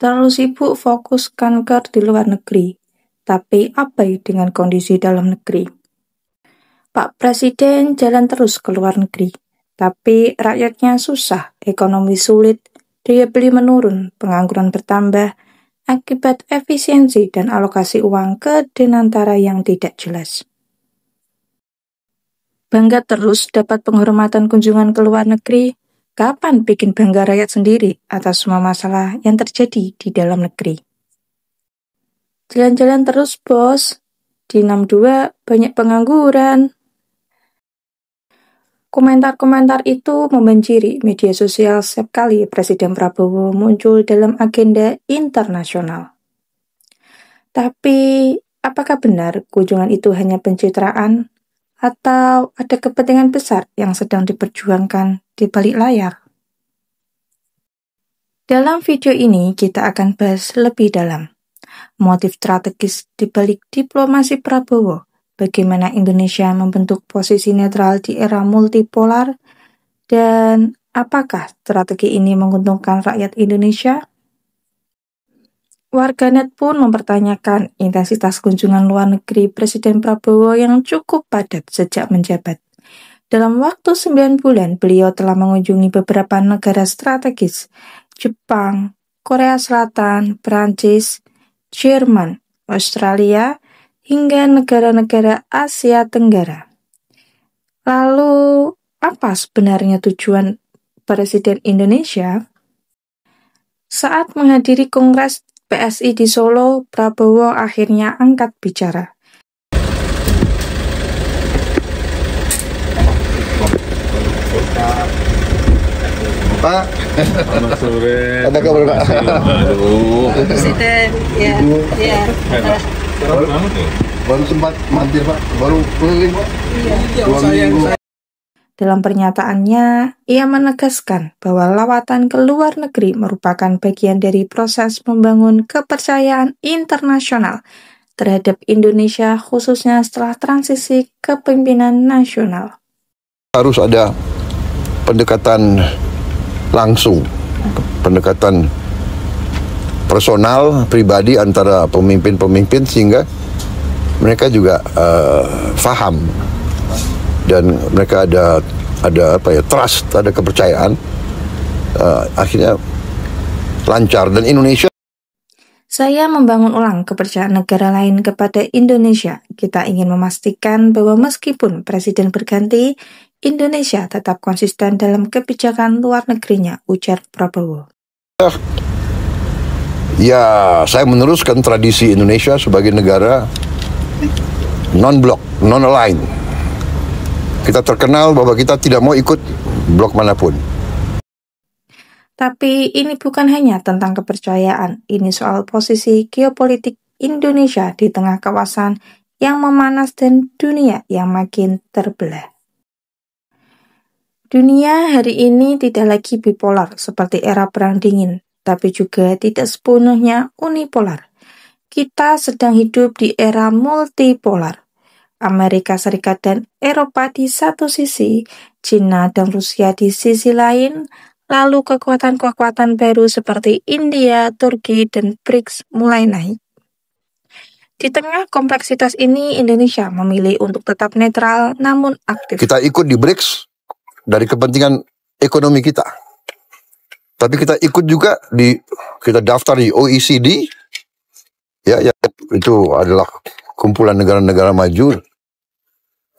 terlalu sibuk fokus kanker di luar negeri. Tapi apa dengan kondisi dalam negeri? Pak Presiden jalan terus ke luar negeri, tapi rakyatnya susah, ekonomi sulit, daya beli menurun, pengangguran bertambah, akibat efisiensi dan alokasi uang ke denantara yang tidak jelas. Bangga terus dapat penghormatan kunjungan ke luar negeri, kapan bikin bangga rakyat sendiri atas semua masalah yang terjadi di dalam negeri? Jalan-jalan terus, bos. Di 62 banyak pengangguran. Komentar-komentar itu membanjiri media sosial setiap kali Presiden Prabowo muncul dalam agenda internasional. Tapi, apakah benar kunjungan itu hanya pencitraan? Atau ada kepentingan besar yang sedang diperjuangkan di balik layar? Dalam video ini kita akan bahas lebih dalam motif strategis di balik diplomasi Prabowo, bagaimana Indonesia membentuk posisi netral di era multipolar, dan apakah strategi ini menguntungkan rakyat Indonesia? Warganet pun mempertanyakan intensitas kunjungan luar negeri Presiden Prabowo yang cukup padat sejak menjabat. Dalam waktu 9 bulan, beliau telah mengunjungi beberapa negara strategis, Jepang, Korea Selatan, Prancis, Jerman, Australia, hingga negara-negara Asia Tenggara. Lalu, apa sebenarnya tujuan Presiden Indonesia? Saat menghadiri Kongres PSI di Solo, Prabowo akhirnya angkat bicara. Pak, selamat sore. ada kabar Pak? Aduh. Presiden, ya. Baru sempat mampir Pak, baru keliling Pak. Iya. 2 minggu. Dalam pernyataannya, ia menegaskan bahwa lawatan ke luar negeri merupakan bagian dari proses membangun kepercayaan internasional terhadap Indonesia, khususnya setelah transisi kepemimpinan nasional. Harus ada pendekatan langsung, pendekatan personal, pribadi antara pemimpin-pemimpin sehingga mereka juga paham dan mereka ada trust, ada kepercayaan, akhirnya lancar. Dan Indonesia, Saya membangun ulang kepercayaan negara lain kepada Indonesia. Kita ingin memastikan bahwa meskipun presiden berganti, Indonesia tetap konsisten dalam kebijakan luar negerinya, ujar Prabowo. ya saya meneruskan tradisi Indonesia sebagai negara non-blok, non-aligned. Kita terkenal bahwa kita tidak mau ikut blok manapun. Tapi ini bukan hanya tentang kepercayaan, ini soal posisi geopolitik Indonesia di tengah kawasan yang memanas dan dunia yang makin terbelah. Dunia hari ini tidak lagi bipolar seperti era Perang Dingin, tapi juga tidak sepenuhnya unipolar. Kita sedang hidup di era multipolar. Amerika Serikat dan Eropa di satu sisi, China dan Rusia di sisi lain, lalu kekuatan-kekuatan baru seperti India, Turki, dan BRICS mulai naik. Di tengah kompleksitas ini, Indonesia memilih untuk tetap netral namun aktif. Kita ikut di BRICS dari kepentingan ekonomi kita. Tapi kita ikut juga kita daftar di OECD, ya itu adalah kumpulan negara-negara maju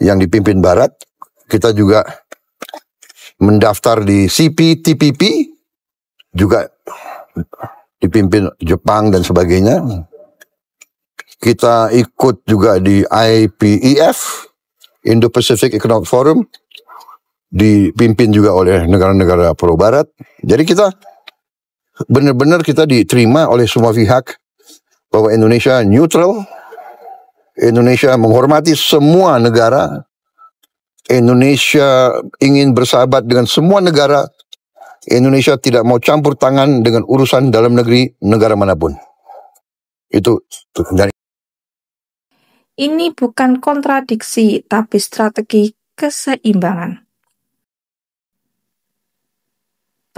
yang dipimpin Barat. Kita juga mendaftar di CPTPP, juga dipimpin Jepang dan sebagainya. Kita ikut juga di IPEF, Indo-Pacific Economic Forum, dipimpin juga oleh negara-negara pro barat. Jadi kita benar-benar kita diterima oleh semua pihak bahwa Indonesia neutral, Indonesia menghormati semua negara, Indonesia ingin bersahabat dengan semua negara, Indonesia tidak mau campur tangan dengan urusan dalam negeri negara manapun. Itu dari Ini bukan kontradiksi, tapi strategi keseimbangan.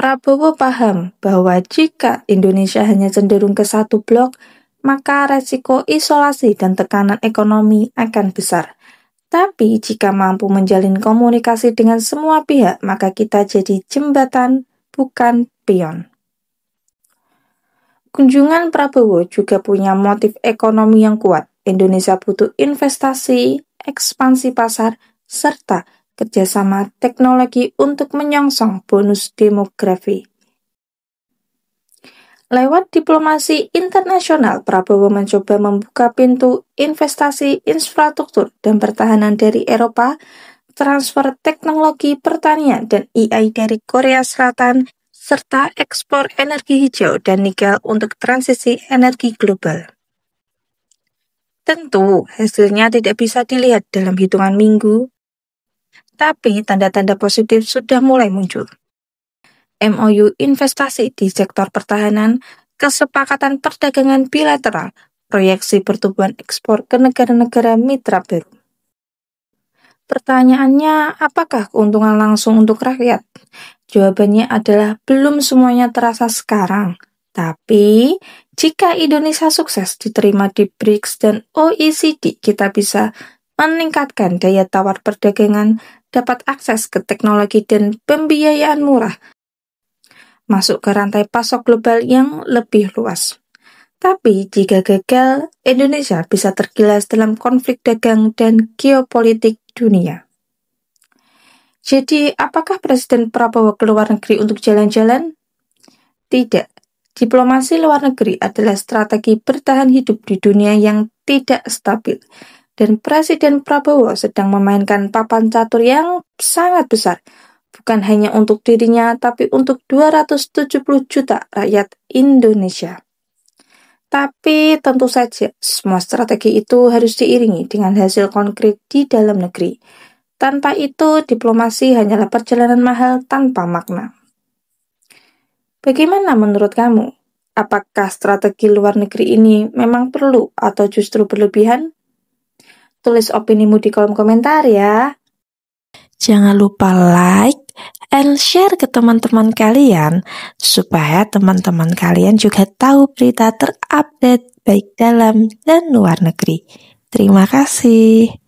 Prabowo paham bahwa jika Indonesia hanya cenderung ke satu blok, maka resiko isolasi dan tekanan ekonomi akan besar. Tapi jika mampu menjalin komunikasi dengan semua pihak, maka kita jadi jembatan, bukan pion. Kunjungan Prabowo juga punya motif ekonomi yang kuat. Indonesia butuh investasi, ekspansi pasar, serta kerjasama teknologi untuk menyongsong bonus demografi. Lewat diplomasi internasional, Prabowo mencoba membuka pintu investasi infrastruktur dan pertahanan dari Eropa, transfer teknologi pertanian dan AI dari Korea Selatan, serta ekspor energi hijau dan nikel untuk transisi energi global. Tentu, hasilnya tidak bisa dilihat dalam hitungan minggu, tapi tanda-tanda positif sudah mulai muncul. MOU investasi di sektor pertahanan, kesepakatan perdagangan bilateral, proyeksi pertumbuhan ekspor ke negara-negara mitra baru. Pertanyaannya, apakah keuntungan langsung untuk rakyat? Jawabannya adalah belum semuanya terasa sekarang. Tapi, jika Indonesia sukses diterima di BRICS dan OECD, kita bisa meningkatkan daya tawar perdagangan, dapat akses ke teknologi dan pembiayaan murah, masuk ke rantai pasok global yang lebih luas. Tapi jika gagal, Indonesia bisa tergilas dalam konflik dagang dan geopolitik dunia. Jadi, apakah Presiden Prabowo ke luar negeri untuk jalan-jalan? Tidak. Diplomasi luar negeri adalah strategi bertahan hidup di dunia yang tidak stabil. Dan Presiden Prabowo sedang memainkan papan catur yang sangat besar, bukan hanya untuk dirinya, tapi untuk 270 juta rakyat Indonesia. Tapi tentu saja, semua strategi itu harus diiringi dengan hasil konkret di dalam negeri. Tanpa itu, diplomasi hanyalah perjalanan mahal tanpa makna. Bagaimana menurut kamu? Apakah strategi luar negeri ini memang perlu atau justru berlebihan? Tulis opinimu di kolom komentar ya. Jangan lupa like and share ke teman-teman kalian supaya teman-teman kalian juga tahu berita terupdate baik dalam dan luar negeri. Terima kasih.